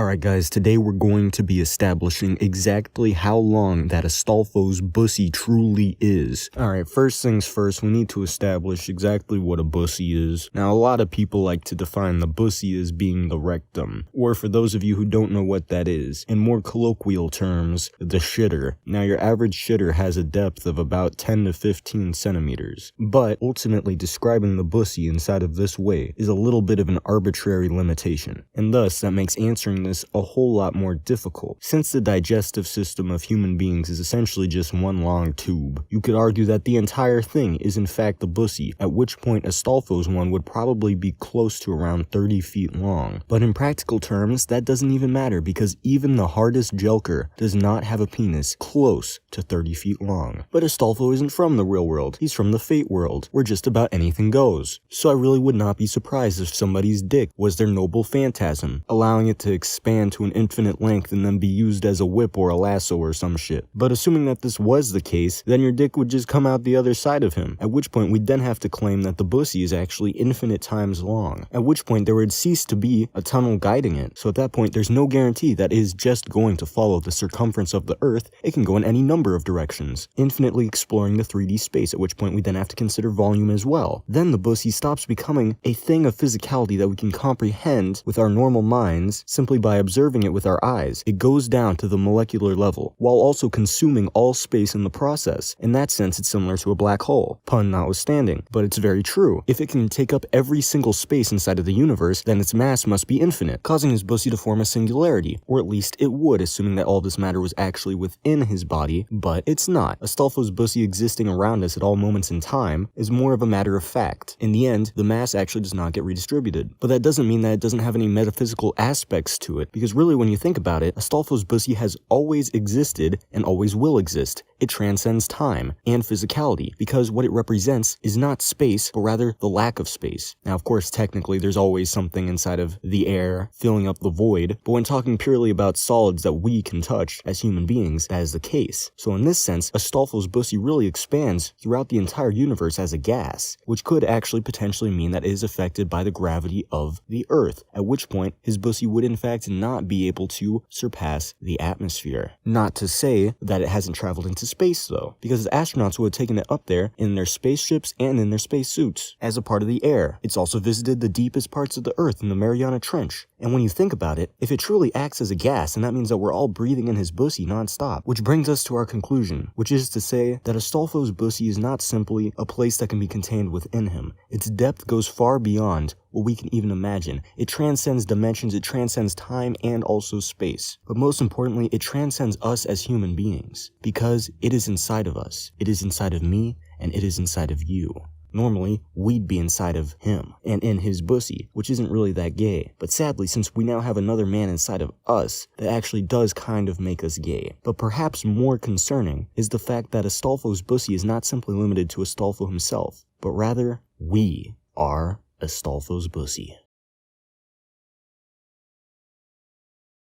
Alright guys, today we're going to be establishing exactly how long that Astolfo's bussy truly is. Alright, first things first, we need to establish exactly what a bussy is. Now, a lot of people like to define the bussy as being the rectum, or for those of you who don't know what that is, in more colloquial terms, the shitter. Now, your average shitter has a depth of about 10 to 15 centimeters, but ultimately describing the bussy inside of this way is a little bit of an arbitrary limitation, and thus that makes answering this a whole lot more difficult. Since the digestive system of human beings is essentially just one long tube, you could argue that the entire thing is in fact the bussy, at which point Astolfo's one would probably be close to around 30 feet long. But in practical terms, that doesn't even matter because even the hardest jelker does not have a penis close to 30 feet long. But Astolfo isn't from the real world, he's from the fate world, where just about anything goes. So I really would not be surprised if somebody's dick was their noble phantasm, allowing it to expand to an infinite length and then be used as a whip or a lasso or some shit. But assuming that this was the case, then your dick would just come out the other side of him, at which point we'd then have to claim that the bussy is actually infinite times long, at which point there would cease to be a tunnel guiding it. So at that point, there's no guarantee that it is just going to follow the circumference of the Earth. It can go in any number of directions, infinitely exploring the 3D space, at which point we then have to consider volume as well. Then the bussy stops becoming a thing of physicality that we can comprehend with our normal minds simply by observing it with our eyes. It goes down to the molecular level, while also consuming all space in the process. In that sense, it's similar to a black hole, pun notwithstanding, but it's very true. If it can take up every single space inside of the universe, then its mass must be infinite, causing his bussy to form a singularity, or at least it would, assuming that all this matter was actually within his body, but it's not. Astolfo's bussy existing around us at all moments in time is more of a matter of fact. In the end, the mass actually does not get redistributed, but that doesn't mean that it doesn't have any metaphysical aspects to it, because really when you think about it, Astolfo's bussy has always existed and always will exist. It transcends time and physicality, because what it represents is not space, but rather the lack of space. Now, of course, technically, there's always something inside of the air filling up the void, but when talking purely about solids that we can touch as human beings, that is the case. So in this sense, Astolfo's bussy really expands throughout the entire universe as a gas, which could actually potentially mean that it is affected by the gravity of the Earth, at which point his bussy would in fact not be able to surpass the atmosphere. Not to say that it hasn't traveled into space though, because astronauts would have taken it up there in their spaceships and in their spacesuits as a part of the air. It's also visited the deepest parts of the Earth in the Mariana Trench. And when you think about it, if it truly acts as a gas, then that means that we're all breathing in his bussy non-stop. Which brings us to our conclusion, which is to say that Astolfo's bussy is not simply a place that can be contained within him. Its depth goes far beyond what we can even imagine. It transcends dimensions, it transcends time and also space. But most importantly, it transcends us as human beings, because it is inside of us. It is inside of me, and it is inside of you. Normally, we'd be inside of him, and in his bussy, which isn't really that gay. But sadly, since we now have another man inside of us, that actually does kind of make us gay. But perhaps more concerning is the fact that Astolfo's bussy is not simply limited to Astolfo himself, but rather, we are Astolfo's bussy.